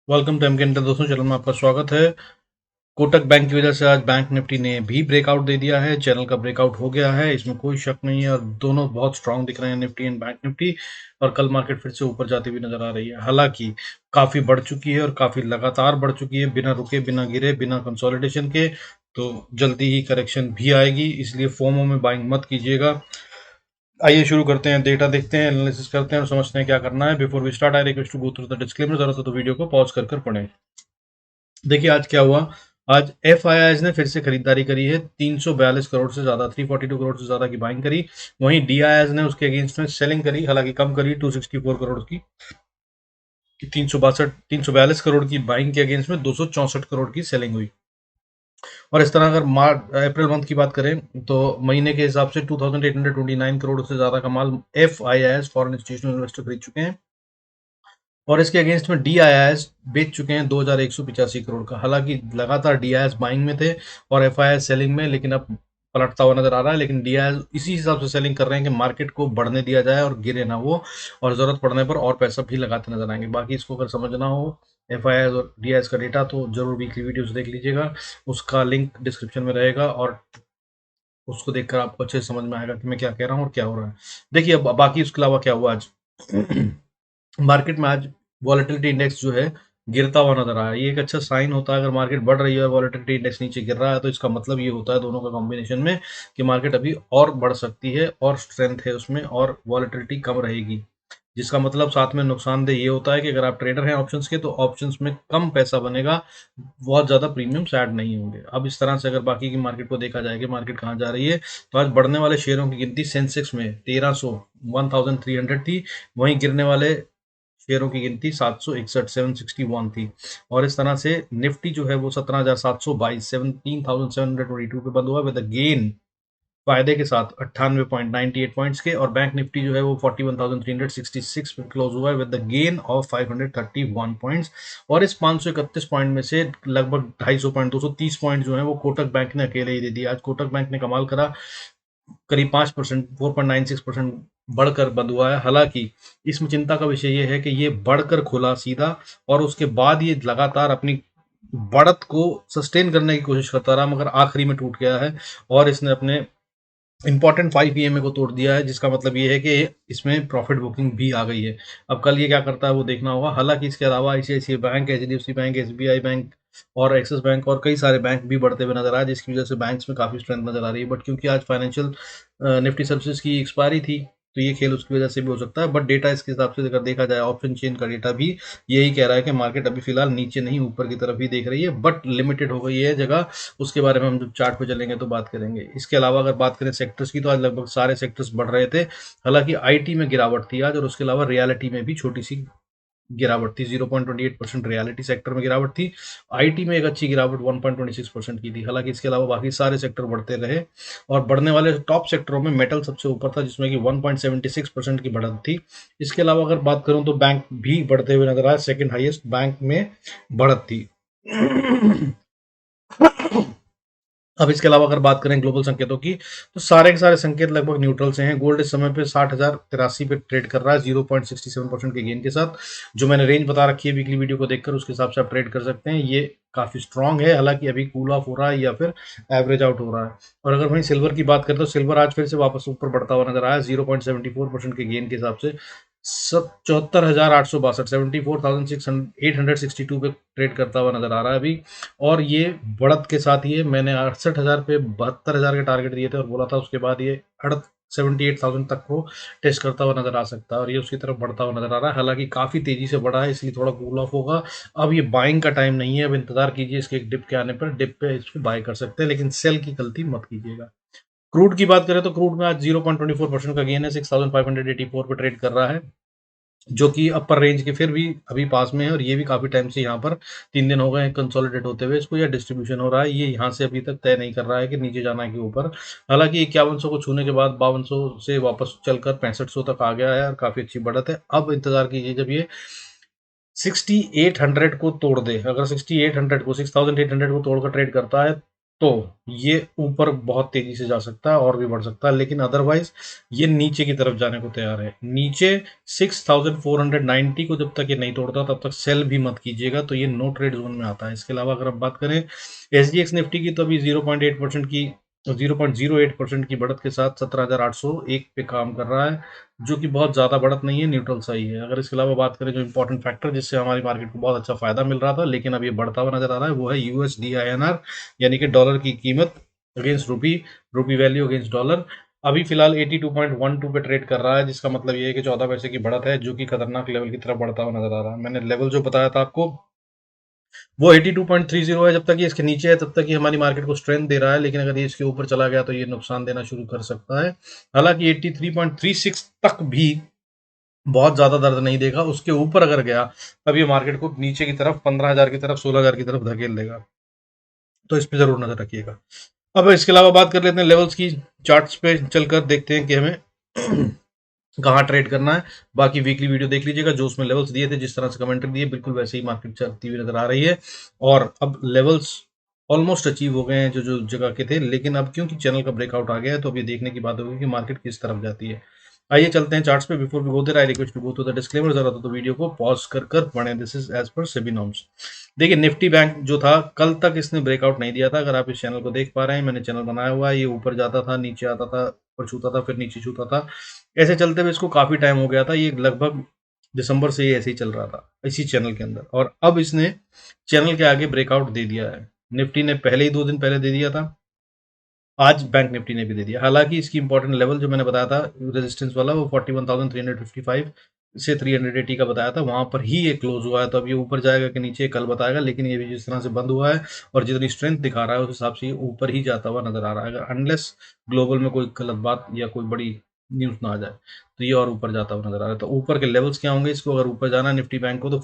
Welcome to MK inter दोस्तों, channel में आपका स्वागत है। कोटक बैंक की वजह से आज बैंक निफ्टी ने भी ब्रेकआउट दे दिया है। चैनल का ब्रेकआउट हो गया है, इसमें कोई शक नहीं है और दोनों बहुत स्ट्रांग दिख रहे हैं, निफ्टी एंड बैंक निफ्टी। और कल मार्केट फिर से ऊपर जाती हुई नजर आ रही है। हालांकि काफी बढ़ चुकी है और काफी लगातार बढ़ चुकी है, बिना रुके, बिना गिरे, बिना कंसोलिडेशन के। तो जल्दी ही करेक्शन भी आएगी, इसलिए फोमो में बाइंग मत कीजिएगा। आइए शुरू करते हैं, डेटा देखते हैं, एनालिसिस करते हैं और समझते हैं क्या करना है। Before we start I request to go through the disclaimer, जरूरत है तो वीडियो को पॉज कर पढ़ें। देखिए आज क्या हुआ। आज एफ ने फिर से खरीदारी करी है, 342 करोड़ से ज्यादा, 342 करोड़ से ज्यादा की बाइंग करी। वहीं डी ने उसके अगेंस्ट में सेलिंग करी, हालांकि कम करी, 264 करोड़ की। 342 करोड़ की बाइंग के अगेंस्ट में 264 करोड़ की सेलिंग हुई। और इस तरह अगर मार्च अप्रैल मंथ की बात करें तो महीने के हिसाब से 2829 करोड़ से ज्यादा का माल एफ फॉरेन इंस्टीट्यूशनल इन्वेस्टर खरीद चुके हैं। और इसके अगेंस्ट में DIIs बेच चुके हैं 2185 करोड़ का। हालांकि लगातार DIIs बाइंग में थे और FIIs सेलिंग में, लेकिन अब पलटता हुआ नजर आ रहा है। लेकिन DIIs इसी हिसाब से सेलिंग कर रहे हैं कि मार्केट को बढ़ने दिया जाए और गिरे ना वो, और जरूरत पड़ने पर और पैसा भी लगाते नजर आएंगे। बाकी इसको अगर समझना हो FIIs और DIIs का डेटा तो जरूर वीकली वीडियोस देख लीजिएगा, उसका लिंक डिस्क्रिप्शन में रहेगा और उसको देखकर आपको अच्छे से समझ में आएगा कि मैं क्या कह रहा हूँ और क्या हो रहा है। देखिए अब बाकी इसके अलावा क्या हुआ आज। मार्केट में आज वॉलेटिलिटी इंडेक्स जो है गिरता हुआ नजर आ रहा है। ये एक अच्छा साइन होता है। अगर मार्केट बढ़ रही है और वॉलेटिलिटी इंडेक्स नीचे गिर रहा है तो इसका मतलब ये होता है, दोनों का कॉम्बिनेशन में, कि मार्केट अभी और बढ़ सकती है और स्ट्रेंथ है उसमें और वॉलेटिलिटी कम रहेगी। जिसका मतलब साथ में नुकसानदेह ये होता है कि अगर आप ट्रेडर हैं ऑप्शंस के तो ऑप्शंस में कम पैसा बनेगा, बहुत ज़्यादा प्रीमियम्स ऐड नहीं होंगे। अब इस तरह से अगर बाकी की मार्केट को देखा जाए कि मार्केट कहाँ जा रही है, तो आज बढ़ने वाले शेयरों की गिनती सेंसेक्स में 1300 थी। वहीं गिरने वाले शेयरों की गिनती 761 थी। और इस तरह से निफ्टी जो है वो 17,722 17,722 पे बंद हुआ विद गेन, फायदे के साथ 98.98 पॉइंट्स के। और बैंक निफ्टी जो है वो 41,366 पे क्लोज हुआ है with the gain of 531 points. और इस 531 पॉइंट में से लगभग 250 पॉइंट, 230 पॉइंट जो है वो कोटक बैंक ने अकेले ही दे दिया। आज कोटक बैंक ने कमाल करा, करीब 5%, 4.96% बढ़कर बंद हुआ है। हालांकि इसमें चिंता का विषय ये है कि ये बढ़कर खुला सीधा और उसके बाद ये लगातार अपनी बढ़त को सस्टेन करने की कोशिश करता रहा, मगर आखिरी में टूट गया है और इसने अपने इंपॉर्टेंट 5 EMA को तोड़ दिया है। जिसका मतलब ये है कि इसमें प्रॉफिट बुकिंग भी आ गई है। अब कल ये क्या करता है वो देखना होगा। हालांकि इसके अलावा ICICI bank, HDFC bank, SBI bank और एक्सिस बैंक और कई सारे बैंक भी बढ़ते हुए नजर आए, जिसकी वजह से बैंक्स में काफी स्ट्रेंथ नजर आ रही है। बट क्योंकि आज फाइनेंशियल निफ्टी सर्विसेज की एक्सपायरी थी तो ये खेल उसकी वजह से भी हो सकता है। बट डेटा इसके हिसाब से अगर देखा जाए, ऑप्शन चेन का डेटा भी यही कह रहा है कि मार्केट अभी फिलहाल नीचे नहीं ऊपर की तरफ ही देख रही है, बट लिमिटेड हो गई है जगह। उसके बारे में हम जब चार्ट पे चलेंगे तो बात करेंगे। इसके अलावा अगर बात करें सेक्टर्स की, तो आज लगभग सारे सेक्टर्स बढ़ रहे थे। हालांकि IT में गिरावट थी आज, और उसके अलावा रियलिटी में भी छोटी सी गिरावट थी, 0.28% रियलिटी सेक्टर में गिरावट थी। IT में एक अच्छी गिरावट 1.26% की थी। हालांकि इसके अलावा बाकी सारे सेक्टर बढ़ते रहे और बढ़ने वाले टॉप सेक्टरों में मेटल सबसे ऊपर था, जिसमें कि 1.76% की बढ़त थी। इसके अलावा अगर बात करूं तो बैंक भी बढ़ते हुए नजर आया, सेकंड हाईएस्ट बैंक में बढ़त थी। अब इसके अलावा अगर बात करें ग्लोबल संकेतों की, तो सारे के सारे संकेत लगभग न्यूट्रल से हैं। गोल्ड इस समय पे 60,083 पे ट्रेड कर रहा है 0.67% के गेन के साथ। जो मैंने रेंज बता रखी है वीकली वीडियो को देखकर, उसके हिसाब से आप ट्रेड कर सकते हैं। ये काफी स्ट्रांग है, हालांकि अभी कूल ऑफ हो रहा है या फिर एवरेज आउट हो रहा है। और अगर वहीं सिल्वर की बात करें तो सिल्वर आज फिर से वापस ऊपर बढ़ता हुआ नजर आया 0.74% के गेन के हिसाब से। 74,862 74,862 पे ट्रेड करता हुआ नजर आ रहा है अभी। और ये बढ़त के साथ ये मैंने 68,000 पे 72,000 के टारगेट दिए थे और बोला था उसके बाद ये 78,000 तक को टेस्ट करता हुआ नजर आ सकता है, और ये उसकी तरफ बढ़ता हुआ नजर आ रहा है। हालांकि काफी तेजी से बढ़ा है, इसलिए थोड़ा कूल ऑफ होगा। अब ये बाइंग का टाइम नहीं है, अब इंतजार कीजिए इसके एक डिप के आने पर। डिप पे इसको बाय कर सकते हैं, लेकिन सेल की गलती मत कीजिएगा। क्रूड की बात करें तो क्रूड में आज 0.24% का गेन है, 6,584 पे ट्रेड कर रहा है, जो कि अपर रेंज के फिर भी अभी पास में है। और ये भी काफी टाइम से यहाँ पर 3 दिन हो गए हैं कंसोलिडेट होते हुए इसको, या डिस्ट्रीब्यूशन हो रहा है। ये यहाँ से अभी तक तय नहीं कर रहा है कि नीचे जाना है कि ऊपर। हालांकि 5100 को छूने के बाद 5200 से वापस चलकर 6500 तक आ गया है और काफी अच्छी बढ़त है। अब इंतजार कीजिए जब ये 6800 को तोड़ दे। अगर 6800 को 6800 को तोड़कर ट्रेड करता है तो ये ऊपर बहुत तेजी से जा सकता है और भी बढ़ सकता है, लेकिन अदरवाइज ये नीचे की तरफ जाने को तैयार है। नीचे 6490 को जब तक ये नहीं तोड़ता तब तक सेल भी मत कीजिएगा, तो ये नो ट्रेड जोन में आता है। इसके अलावा अगर आप बात करें एसजीएक्स निफ्टी की, तो अभी 0.8% की 0.08% की बढ़त के साथ 17,801 पे काम कर रहा है, जो कि बहुत ज़्यादा बढ़त नहीं है, न्यूट्रल सही है। अगर इसके अलावा बात करें जो इंपॉर्टेंट फैक्टर जिससे हमारी मार्केट को बहुत अच्छा फायदा मिल रहा था लेकिन अब ये बढ़ता हुआ नजर आ रहा है, वो है यूएसडी आईएनआर, यानी कि डॉलर की कीमत अगेंस्ट रूपी, रूपी वैल्यू अगेंस्ट डॉलर। अभी फिलहाल 82.12 पे ट्रेड कर रहा है, जिसका मतलब ये है कि 14 पैसे की बढ़त है, जो कि खतरनाक लेवल की तरफ बढ़ता हुआ नजर आ रहा है। मैंने लेवल जो बताया था आपको वो 82.30 है। जब तक ये इसके नीचे है तब तक ये हमारी मार्केट को स्ट्रेंथ दे रहा है, लेकिन अगर ये इसके ऊपर चला गया तो ये नुकसान देना शुरू कर सकता है। हालांकि 83.36 तक भी बहुत ज्यादा दर्द नहीं देगा, उसके ऊपर अगर गया तब ये मार्केट को नीचे की तरफ 15,000 की तरफ 16,000 की तरफ धकेल देगा, तो इस पे जरूर नजर रखिएगा। अब इसके अलावा बात कर लेते हैं लेवल्स की। चार्ट्स पे चलकर देखते हैं कि हमें कहाँ ट्रेड करना है। बाकी वीकली वीडियो देख लीजिएगा, जो उसमें लेवल्स दिए थे, जिस तरह से कमेंट्री दिए, बिल्कुल वैसे ही मार्केट चलती हुई नजर आ रही है। और अब लेवल्स ऑलमोस्ट अचीव हो गए हैं जो जो जगह के थे, लेकिन अब क्योंकि चैनल का ब्रेकआउट आ गया है तो अब ये देखने की बात होगी कि मार्केट किस तरफ जाती है। आइए चलते हैं चार्ट्स पे। Before we go there I request to go to the disclaimer, जरा तो वीडियो को पॉज कर कर पढ़ें, this is as per SEBI norms. देखिए निफ्टी बैंक जो था कल तक इसने ब्रेकआउट नहीं दिया था। अगर आप इस चैनल को देख पा रहे हैं, मैंने चैनल बनाया हुआ है, ये ऊपर जाता था, नीचे आता था, ऊपर छूता था, फिर नीचे छूता था, ऐसे चलते हुए इसको काफी टाइम हो गया था। ये लगभग दिसंबर से ये ऐसे ही चल रहा था इसी चैनल के अंदर, और अब इसने चैनल के आगे ब्रेकआउट दे दिया है। निफ्टी ने पहले ही 2 दिन पहले दे दिया था, आज बैंक निफ्टी ने भी दे दिया। हालांकि इसकी इंपॉर्टेंट लेवल जो मैंने बताया था रेजिस्टेंस वाला, वो 41,355 से 380 का बताया था, वहां पर ही ये क्लोज हुआ है। तो अब ये ऊपर जाएगा कि नीचे कल बताएगा, लेकिन ये भी जिस तरह से बंद हुआ है और जितनी स्ट्रेंथ दिखा रहा है उस हिसाब से ये ऊपर ही जाता हुआ नजर आ रहा है। अगर अनलेस ग्लोबल में कोई गलत बात या कोई बड़ी न्यूज ना आ जाए तो ये और ऊपर जाता हुआ नजर आ रहा है। तो ऊपर के लेवल्स क्या होंगे, इसको अगर ऊपर जाना है निफ्टी बैंक को, तो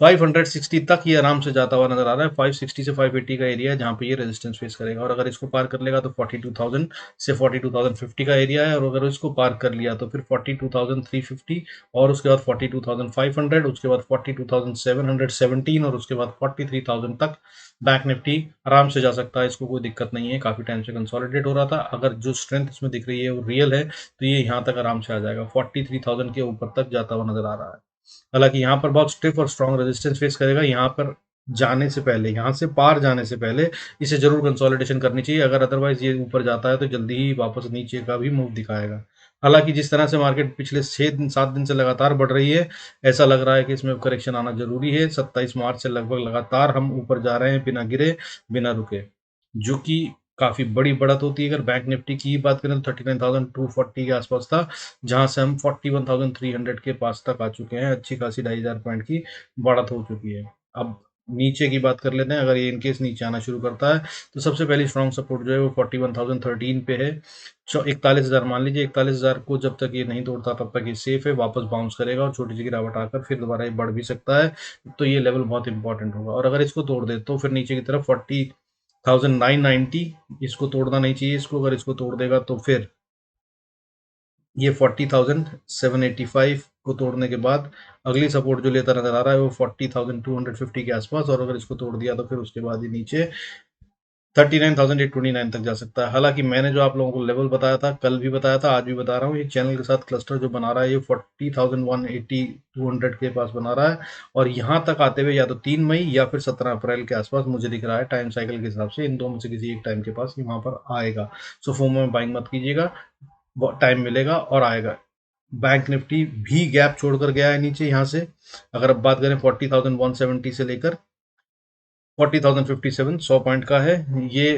41,560 तक ये आराम से जाता हुआ नजर आ रहा है। 560 से 580 का एरिया है जहां पे ये रेजिस्टेंस फेस करेगा, और अगर इसको पार कर लेगा तो 42,000 से 42,050 का एरिया है, और अगर इसको पार कर लिया तो फिर 42,350, और उसके बाद 42,500, उसके बाद 42,717, और उसके बाद 43,000 तक बैंक निफ्टी आराम से जा सकता है। इसको कोई दिक्कत नहीं है, काफी टाइम से कंसोलिडेट हो रहा था। अगर जो स्ट्रेंथ इसमें दिख रही है वो रियल है तो ये यहाँ तक आराम से आ जाएगा, 43,000 के ऊपर तक जाता हुआ नजर आ रहा है। हालांकि यहाँ पर बहुत स्टिफ और स्ट्रॉन्ग रेजिस्टेंस फेस करेगा। यहाँ पर जाने से पहले, यहाँ से पार जाने से पहले इसे जरूर कंसोलिडेशन करनी चाहिए। अगर अदरवाइज ये ऊपर जाता है तो जल्दी ही वापस नीचे का भी मूव दिखाएगा। हालांकि जिस तरह से मार्केट पिछले 6 दिन 7 दिन से लगातार बढ़ रही है, ऐसा लग रहा है कि इसमें करेक्शन आना जरूरी है। 27 मार्च से लगभग लगातार हम ऊपर जा रहे हैं बिना गिरे, बिना रुके, जो कि काफी बड़ी बढ़त होती है। अगर बैंक निफ्टी की ही बात करें तो 39,240 के आसपास था, जहां से हम 41,300 के पास तक आ चुके हैं। अच्छी खासी 2,500 पॉइंट की बढ़त हो चुकी है। अब नीचे की बात कर लेते हैं। अगर ये इनकेस नीचे आना शुरू करता है तो सबसे पहली स्ट्रॉन्ग सपोर्ट जो है वो 41,013 पे है। 41,000 मान लीजिए, 41,000 को जब तक ये नहीं तोड़ता तब तक ये सेफ है, वापस बाउंस करेगा और छोटी सी गिरावट आकर फिर दोबारा ये बढ़ भी सकता है। तो ये लेवल बहुत इंपॉर्टेंट होगा, और अगर इसको तोड़ दे तो फिर नीचे की तरफ 40,990, इसको तोड़ना नहीं चाहिए। इसको अगर इसको तोड़ देगा तो फिर ये 40,785 को तोड़ने के बाद अगली सपोर्ट जो लेता नजर आ रहा है वो 40,250 के आसपास, और अगर इसको तोड़ दिया तो फिर उसके बाद ही नीचे 39,829 तक जा सकता है। हालांकि मैंने जो आप लोगों को लेवल बताया था, कल भी बताया था, आज भी बता रहा हूँ, ये चैनल के साथ क्लस्टर जो बना रहा है ये 40,180 200 के पास बना रहा है, और यहाँ तक आते हुए या तो 3 मई या फिर 17 अप्रैल के आसपास मुझे दिख रहा है टाइम साइकिल के हिसाब से, इन दो में से किसी एक टाइम के पास ये वहां पर आएगा। सो फोमो में बाइंग मत कीजिएगा, टाइम मिलेगा और आएगा। बैंक निफ्टी भी गैप छोड़कर गया है नीचे यहाँ से। अगर अब बात करें 40,170 से लेकर 40,057, 100 पॉइंट का है ये,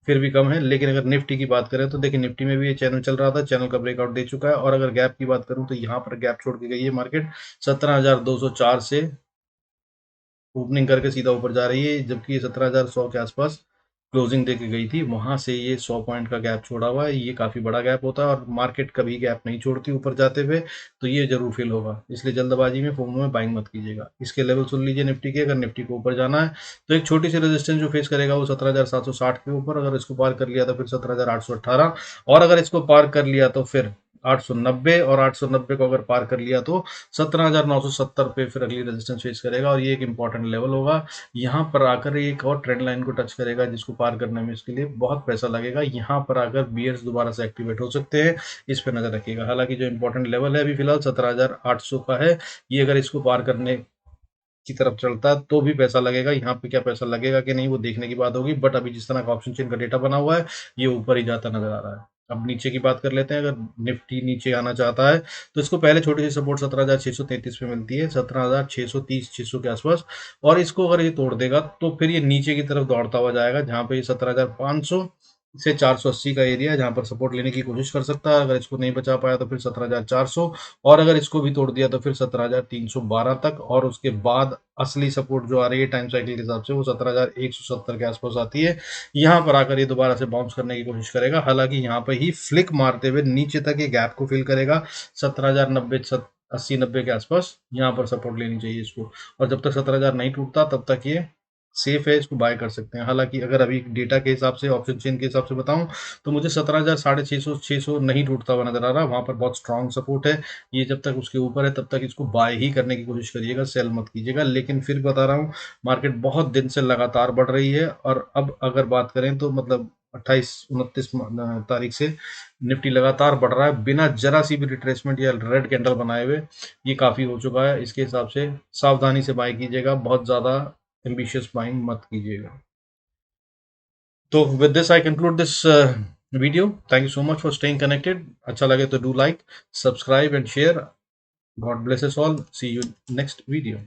फिर भी कम है। लेकिन अगर निफ्टी की बात करें तो देखिए निफ्टी में भी ये चैनल चल रहा था, चैनल का ब्रेकआउट दे चुका है, और अगर गैप की बात करूं तो यहाँ पर गैप छोड़ के गई है मार्केट 17,204 से ओपनिंग करके सीधा ऊपर जा रही है, जबकि ये 17,100 के आसपास क्लोजिंग देके गई थी। वहां से ये 100 पॉइंट का गैप छोड़ा हुआ है, ये काफी बड़ा गैप होता है, और मार्केट कभी गैप नहीं छोड़ती ऊपर जाते हुए, तो ये जरूर फिल होगा। इसलिए जल्दबाजी में फोमो में बाइंग मत कीजिएगा। इसके लेवल सुन लीजिए निफ्टी के। अगर निफ्टी को ऊपर जाना है तो एक छोटी सी रेजिस्टेंस जो फेस करेगा वो 17,760 के ऊपर, अगर इसको पार कर लिया तो फिर 17,818, और अगर इसको पार कर लिया तो फिर 890 और 890 को अगर पार कर लिया तो 17,970 पे फिर अगली रेजिस्टेंस फेस करेगा और ये एक इंपॉर्टेंट लेवल होगा। यहाँ पर आकर ये एक और ट्रेंड लाइन को टच करेगा जिसको पार करने में इसके लिए बहुत पैसा लगेगा। यहाँ पर आकर बियर्स दोबारा से एक्टिवेट हो सकते हैं, इस पर नजर रखिएगा। हालांकि जो इंपॉर्टेंट लेवल है अभी फिलहाल 17,800 का है, ये अगर इसको पार करने की तरफ चलता है तो भी पैसा लगेगा। यहाँ पे क्या पैसा लगेगा कि नहीं वो देखने की बात होगी, बट अभी जिस तरह का ऑप्शन चेन का डेटा बना हुआ है ये ऊपर ही जाता नजर आ रहा है। अब नीचे की बात कर लेते हैं। अगर निफ्टी नीचे आना चाहता है तो इसको पहले छोटी सी सपोर्ट 17,633 पे मिलती है, 17,630 600 के आसपास, और इसको अगर ये तोड़ देगा तो फिर ये नीचे की तरफ दौड़ता हुआ जाएगा जहां पे ये 17,500 से 480 का एरिया है जहां पर सपोर्ट लेने की कोशिश कर सकता है। अगर इसको नहीं बचा पाया तो फिर 17,400, और अगर इसको भी तोड़ दिया तो फिर 17,312 तक, और उसके बाद असली सपोर्ट जो आ रही है टाइम साइकिल के हिसाब से वो 17,170 के आसपास आती है। यहाँ पर आकर ये दोबारा से बाउंस करने की कोशिश करेगा। हालांकि यहाँ पर ही फ्लिक मारते हुए नीचे तक ये गैप को फिल करेगा 17,090 80-90 के आसपास। यहाँ पर सपोर्ट लेनी चाहिए इसको, और जब तक 17,000 नहीं टूटता तब तक ये सेफ है, इसको बाय कर सकते हैं। हालांकि अगर अभी डेटा के हिसाब से ऑप्शन चेन के हिसाब से बताऊं तो मुझे 17,000 650 नहीं टूटता हुआ नजर आ रहा। वहां पर बहुत स्ट्रांग सपोर्ट है, ये जब तक उसके ऊपर है तब तक इसको बाय ही करने की कोशिश करिएगा, सेल मत कीजिएगा। लेकिन फिर बता रहा हूँ मार्केट बहुत दिन से लगातार बढ़ रही है, और अब अगर बात करें तो मतलब 28-29 तारीख से निफ्टी लगातार बढ़ रहा है बिना जरा सी भी रिट्रेसमेंट या रेड कैंडल बनाए हुए। ये काफी हो चुका है, इसके हिसाब से सावधानी से बाय कीजिएगा, बहुत ज्यादा एम्बिशियस बाइंग मत कीजिएगा। तो with this I conclude this video. Thank you so much for staying connected. अच्छा लगे तो do like, subscribe and share. God bless us all, see you next video.